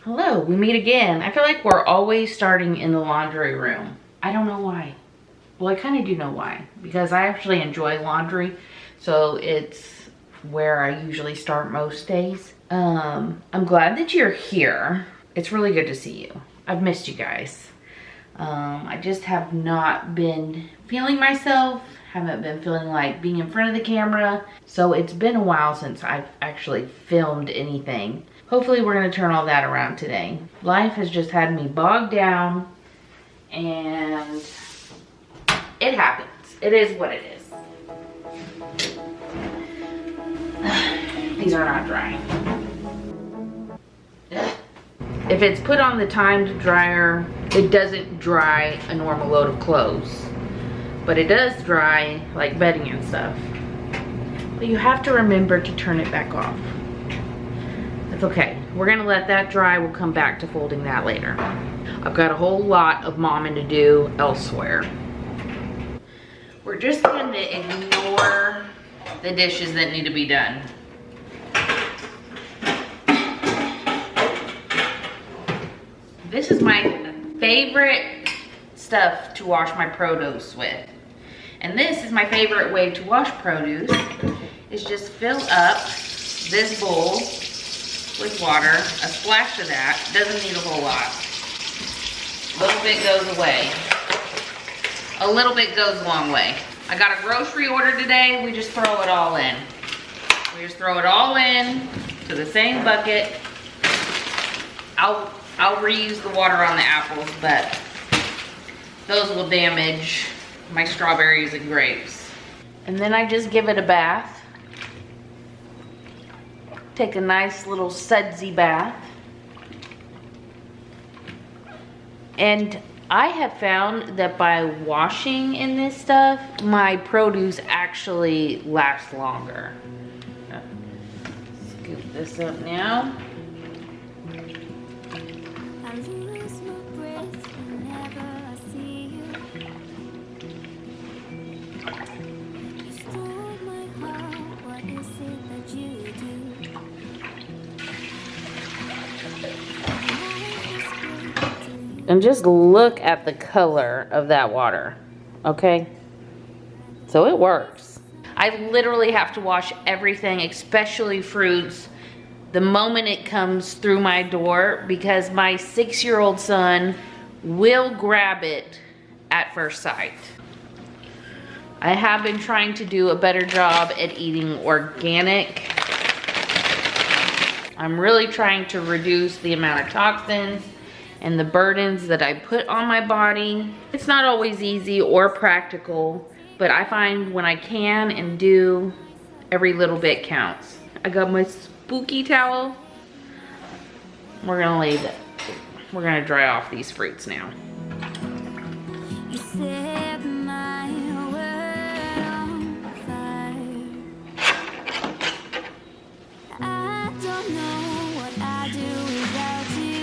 Hello, we meet again. I feel like we're always starting in the laundry room. I don't know why. Well, I kind of do know why, because I actually enjoy laundry, so it's where I usually start most days. I'm glad that you're here. It's really good to see you. I've missed you guys. I just have not been feeling myself, haven't been feeling like being in front of the camera, so it's been a while since I've actually filmed anything. Hopefully we're gonna turn all that around today. Life has just had me bogged down, and it happens. It is what it is. These are not drying. If it's put on the timed dryer, it doesn't dry a normal load of clothes, but it does dry like bedding and stuff. But you have to remember to turn it back off. It's okay. We're gonna let that dry. We'll come back to folding that later. I've got a whole lot of momming to do elsewhere. We're just gonna ignore the dishes that need to be done. This is my favorite stuff to wash my produce with. And this is my favorite way to wash produce, is just fill up this bowl with water, a splash of that, doesn't need a whole lot. A little bit goes away. A little bit goes a long way. I got a grocery order today, we just throw it all in. We just throw it all in to the same bucket. I'll reuse the water on the apples, but those will damage my strawberries and grapes. And then I just give it a bath. Take a nice little sudsy bath. And I have found that by washing in this stuff, my produce actually lasts longer. Scoop this up now. And just look at the color of that water, okay? So it works. I literally have to wash everything, especially fruits, the moment it comes through my door, because my 6-year-old son will grab it at first sight. I have been trying to do a better job at eating organic. I'm really trying to reduce the amount of toxins and the burdens that I put on my body. It's not always easy or practical, but I find when I can and do, every little bit counts. I got my spooky towel. We're gonna leave it. We're gonna dry off these fruits now. You set my world on fire. I don't know what I do without you.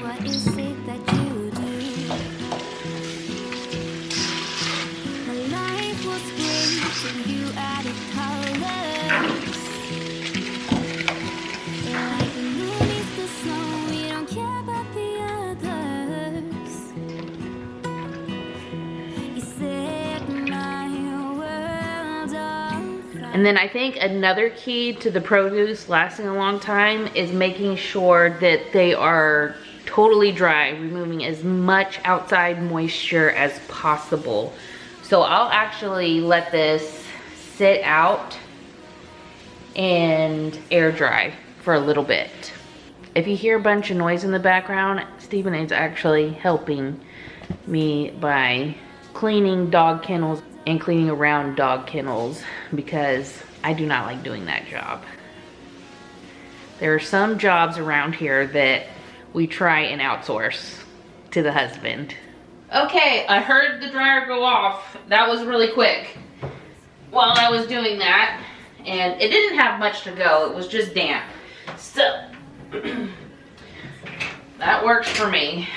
What is it that you do? My life was great till you added colors. And like the movies, the snow, we don't care about the others. You set my world on fire. And then I think another key to the produce lasting a long time is making sure that they are totally dry, removing as much outside moisture as possible. So I'll actually let this sit out and air dry for a little bit. If you hear a bunch of noise in the background, Stephen is actually helping me by cleaning dog kennels and cleaning around dog kennels, because I do not like doing that job. There are some jobs around here that we try and outsource to the husband. Okay, I heard the dryer go off. That was really quick while I was doing that. And it didn't have much to go. It was just damp. So, that works for me.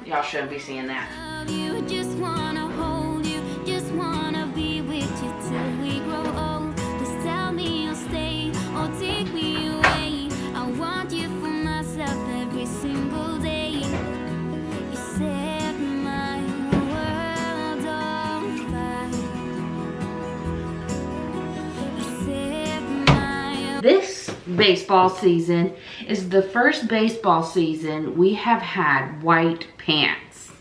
Y'all shouldn't be seeing that. You just wanna hold you, just wanna be with you till we grow This baseball season is the first baseball season we have had white pants.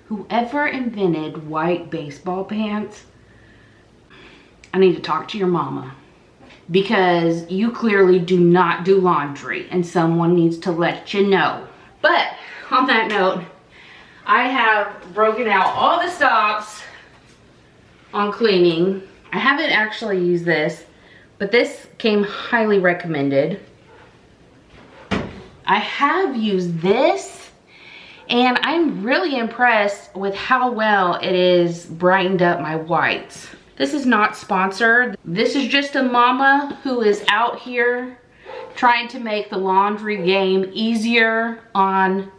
Whoever invented white baseball pants, I need to talk to your mama, because you clearly do not do laundry and someone needs to let you know. But on that note, I have broken out all the stops on cleaning. I haven't actually used this, but this came highly recommended. I have used this, and I'm really impressed with how well it is brightened up my whites. This is not sponsored. This is just a mama who is out here trying to make the laundry game easier on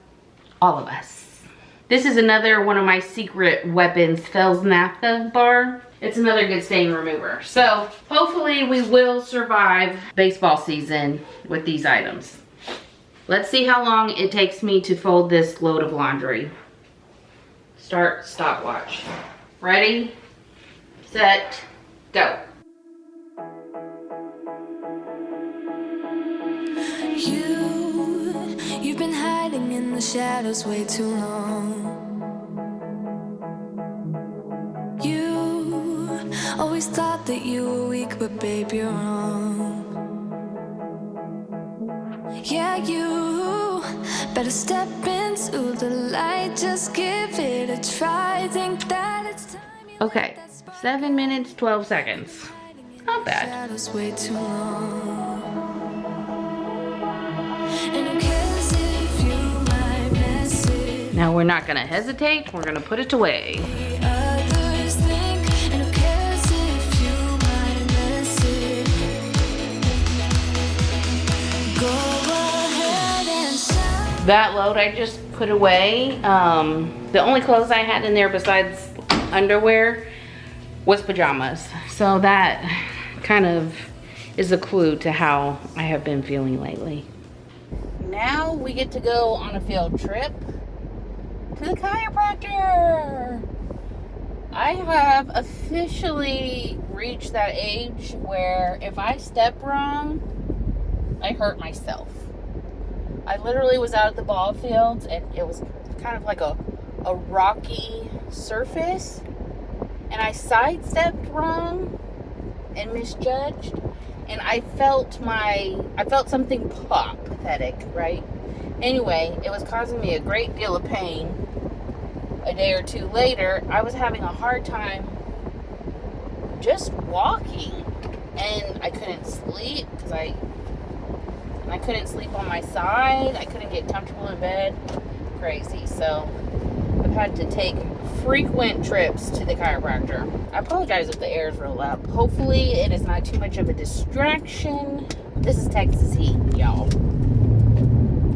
all of us. This is another one of my secret weapons, Fel's Naphtha bar. It's another good stain remover. So hopefully we will survive baseball season with these items. Let's see how long it takes me to fold this load of laundry. Start stopwatch. Ready, set, go. You've been hiding in the shadows way too long. You always thought that you were weak, but babe, you're wrong. Yeah, you better step into the light, just give it a try. Think that it's time. Okay, 7 minutes, 12 seconds. Not bad. Shadows way too long. And who cares if you might miss it? Now we're not gonna hesitate, we're gonna put it away. Others think, and who cares if you might miss it? Go ahead and shine. That load I just put away. The only clothes I had in there besides underwear was pajamas. So that kind of is a clue to how I have been feeling lately. Now we get to go on a field trip to the chiropractor. I have officially reached that age where if I step wrong, I hurt myself. I literally was out at the ball fields and it was kind of like a rocky surface, and I sidestepped wrong and misjudged, and I felt something pop. Pathetic, right? Anyway, it was causing me a great deal of pain. A day or two later, I was having a hard time just walking, and I couldn't sleep because I couldn't sleep on my side. I couldn't get comfortable in bed. Crazy. So I've had to take frequent trips to the chiropractor. I apologize if the air is real loud. Hopefully it is not too much of a distraction. This is Texas heat, y'all.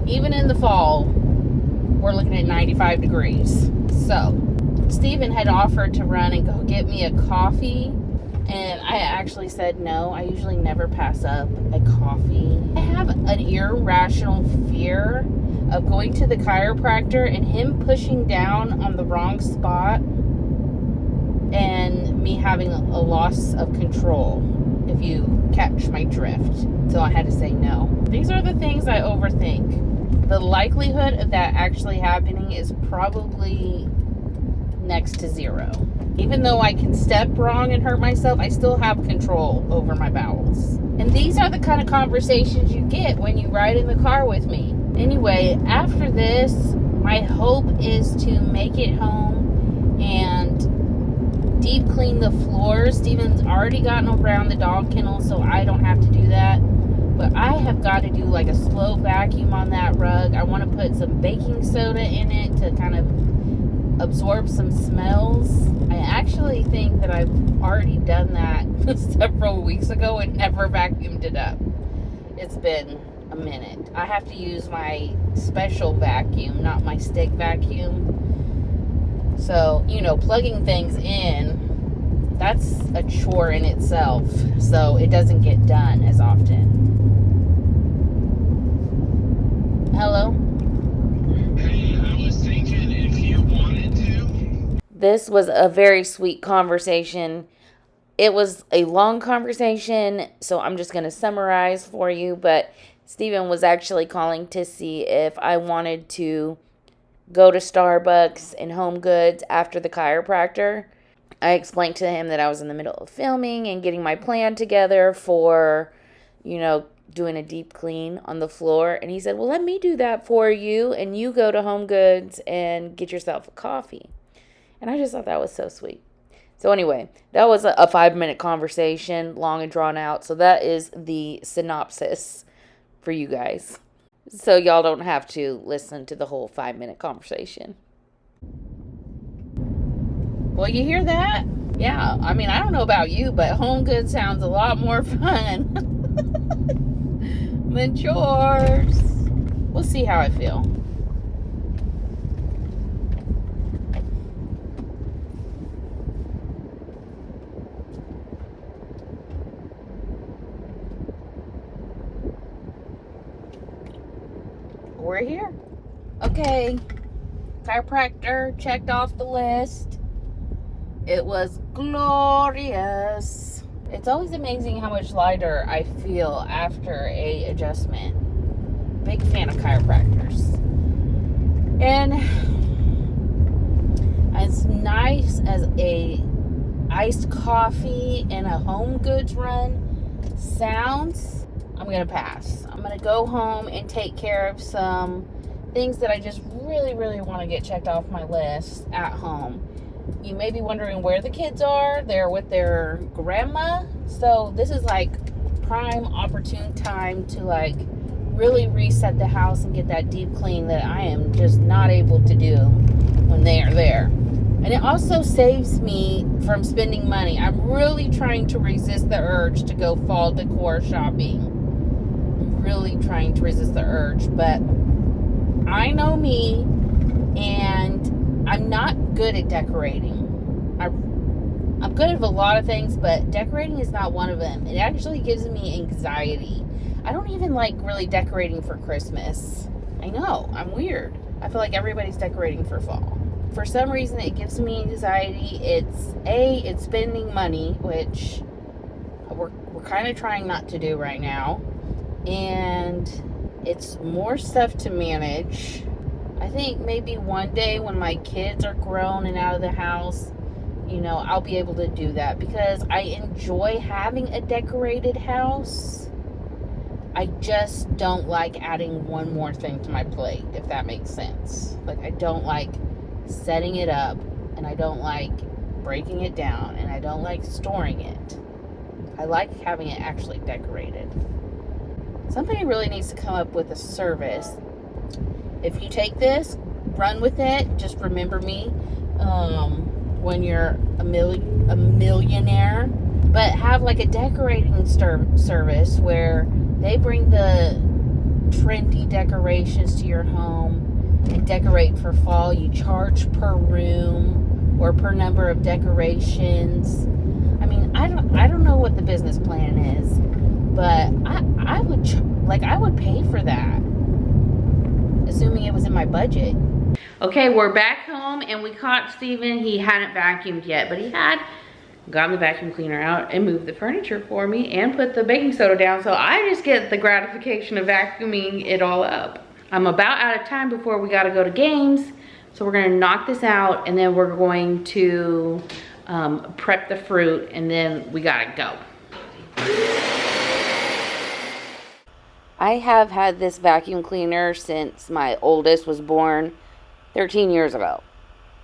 Even in the fall, we're looking at 95 degrees. So Steven had offered to run and go get me a coffee, and I actually said no. I usually never pass up a coffee. I have an irrational fear of going to the chiropractor and him pushing down on the wrong spot and me having a loss of control, if you catch my drift. So I had to say no. These are the things I overthink. The likelihood of that actually happening is probably next to zero. Even though I can step wrong and hurt myself, I still have control over my bowels. And these are the kind of conversations you get when you ride in the car with me. Anyway, after this, my hope is to make it home and deep clean the floors. Steven's already gotten around the dog kennel, so I don't have to do that. But I have got to do like a slow vacuum on that rug. I want to put some baking soda in it to kind of absorb some smells. I actually think that I've already done that several weeks ago and never vacuumed it up. It's been a minute. I have to use my special vacuum, not my stick vacuum. So, you know, plugging things in, that's a chore in itself. So it doesn't get done as often. Hello? Hey, I was thinking if you wanted to. This was a very sweet conversation. it was a long conversation, so I'm just going to summarize for you. But Steven was actually calling to see if I wanted to go to Starbucks and Home Goods after the chiropractor. I explained to him that I was in the middle of filming and getting my plan together for, doing a deep clean on the floor. And he said, well, let me do that for you, and you go to Home Goods and get yourself a coffee. And I just thought that was so sweet. So anyway, that was a 5-minute conversation, long and drawn out. So that is the synopsis for you guys. So y'all don't have to listen to the whole 5-minute conversation. Well, you hear that? Yeah, I mean, I don't know about you, but Home Goods sounds a lot more fun than chores. We'll see how I feel. We're here. Okay, chiropractor checked off the list. It was glorious. It's always amazing how much lighter I feel after a adjustment. Big fan of chiropractors. And as nice as a iced coffee and a Home Goods run sounds, I'm going to pass. I'm going to go home and take care of some things that I just really, really want to get checked off my list at home. You may be wondering where the kids are. They're with their grandma. So this is like prime opportune time to like really reset the house and get that deep clean that I am just not able to do when they are there. And it also saves me from spending money. I'm really trying to resist the urge to go fall decor shopping. I'm really trying to resist the urge, but I know me, and I'm not good at decorating. I'm good at a lot of things, but decorating is not one of them. It actually gives me anxiety. I don't even like really decorating for Christmas. I know, I'm weird. I feel like everybody's decorating for fall. For some reason, it gives me anxiety. It's spending money, which we're kind of trying not to do right now. And it's more stuff to manage. I think maybe one day when my kids are grown and out of the house, I'll be able to do that, because I enjoy having a decorated house. I just don't like adding one more thing to my plate, if that makes sense. Like, I don't like setting it up, and I don't like breaking it down, and I don't like storing it. I like having it actually decorated. Somebody really needs to come up with a service. If you take this, run with it. Just remember me when you're a millionaire. But have like a decorating service where they bring the trendy decorations to your home and decorate for fall. You charge per room or per number of decorations. I mean, I don't know what the business plan is, but I would pay for that, assuming it was in my budget. Okay, we're back home, and we caught Steven. He hadn't vacuumed yet, but he had gotten the vacuum cleaner out and moved the furniture for me and put the baking soda down. So I just get the gratification of vacuuming it all up. I'm about out of time before we gotta go to games. So we're gonna knock this out, and then we're going to prep the fruit, and then we gotta go. I have had this vacuum cleaner since my oldest was born 13 years ago.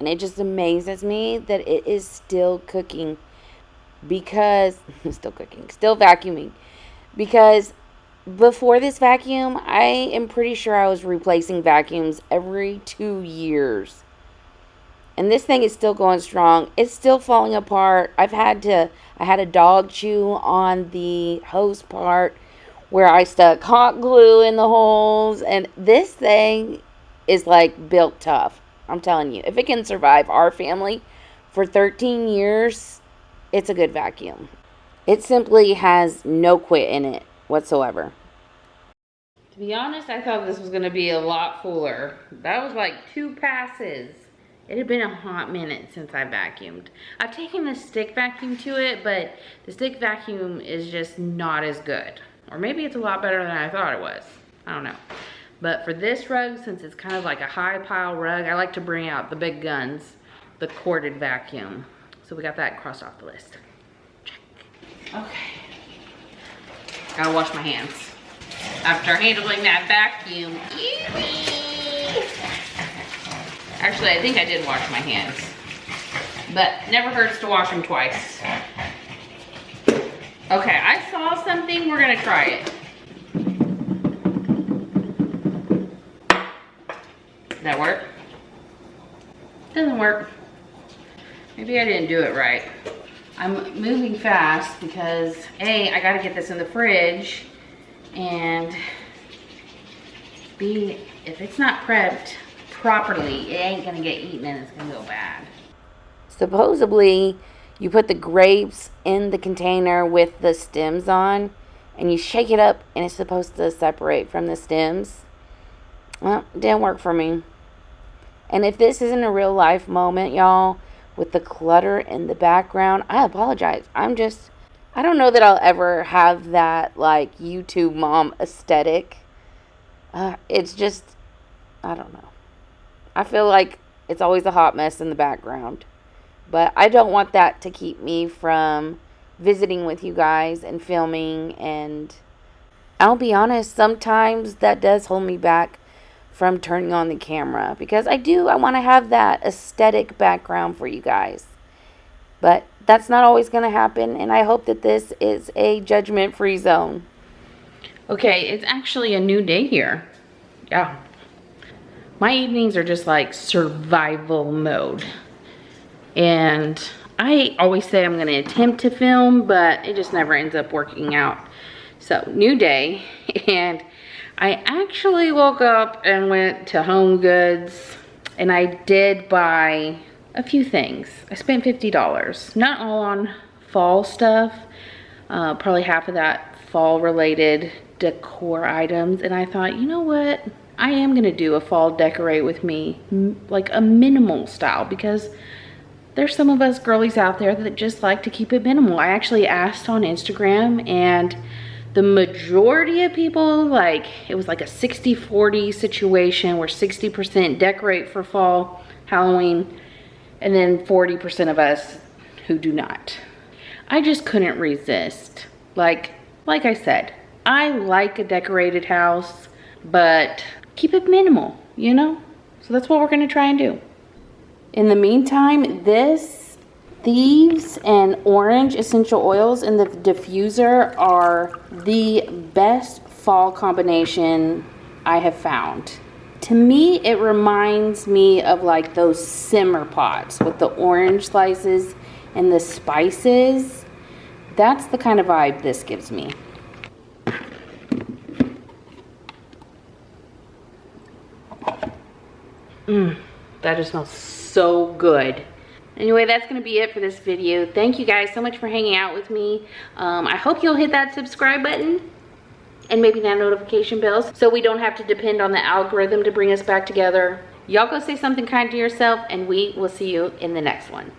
And it just amazes me that it is still cooking, because, still vacuuming. Because before this vacuum, I am pretty sure I was replacing vacuums every 2 years. And this thing is still going strong. It's still falling apart. I had a dog chew on the hose part where I stuck hot glue in the holes. And this thing is like built tough. I'm telling you, if it can survive our family for 13 years, it's a good vacuum. It simply has no quit in it whatsoever. To be honest, I thought this was going to be a lot fuller. That was like 2 passes. It had been a hot minute since I vacuumed. I've taken the stick vacuum to it, but the stick vacuum is just not as good. Or maybe it's a lot better than I thought it was. I don't know. But for this rug, since it's kind of like a high pile rug, I like to bring out the big guns, the corded vacuum. So we got that crossed off the list. Check. Okay. Gotta wash my hands after handling that vacuum. Actually, I think I did wash my hands, but never hurts to wash them twice. Okay, I saw something. We're gonna try it. Does that work? Doesn't work. Maybe I didn't do it right. I'm moving fast because A, I gotta get this in the fridge, and B, if it's not prepped properly, it ain't gonna get eaten and it's gonna go bad. Supposedly, you put the grapes in the container with the stems on, and you shake it up, and it's supposed to separate from the stems. Well, it didn't work for me. And if this isn't a real life moment, y'all, with the clutter in the background, I apologize. I don't know that I'll ever have that, like, YouTube mom aesthetic. It's just, I don't know. I feel like it's always a hot mess in the background. But I don't want that to keep me from visiting with you guys and filming. And I'll be honest, sometimes that does hold me back from turning on the camera, because I want to have that aesthetic background for you guys. But that's not always going to happen, and I hope that this is a judgment-free zone. Okay, it's actually a new day here. Yeah. My evenings are just like survival mode. And I always say I'm going to attempt to film, but it just never ends up working out. So, new day, and I actually woke up and went to Home Goods, and I did buy a few things. I spent $50, not all on fall stuff, probably half of that fall related decor items. And I thought, you know what? I am gonna do a fall decorate with me, like a minimal style, because there's some of us girlies out there that just like to keep it minimal. I actually asked on Instagram, and the majority of people, like, it was like a 60-40 situation where 60% decorate for fall, Halloween, and then 40% of us who do not. I just couldn't resist. Like I said, I like a decorated house, but keep it minimal, you know? So that's what we're gonna try and do. In the meantime, this Thieves and orange essential oils in the diffuser are the best fall combination I have found. To me, it reminds me of like those simmer pots with the orange slices and the spices. That's the kind of vibe this gives me. That just smells so good. Anyway, that's going to be it for this video. Thank you guys so much for hanging out with me. I hope you'll hit that subscribe button and maybe that notification bell so we don't have to depend on the algorithm to bring us back together. Y'all go say something kind to yourself, and we will see you in the next one.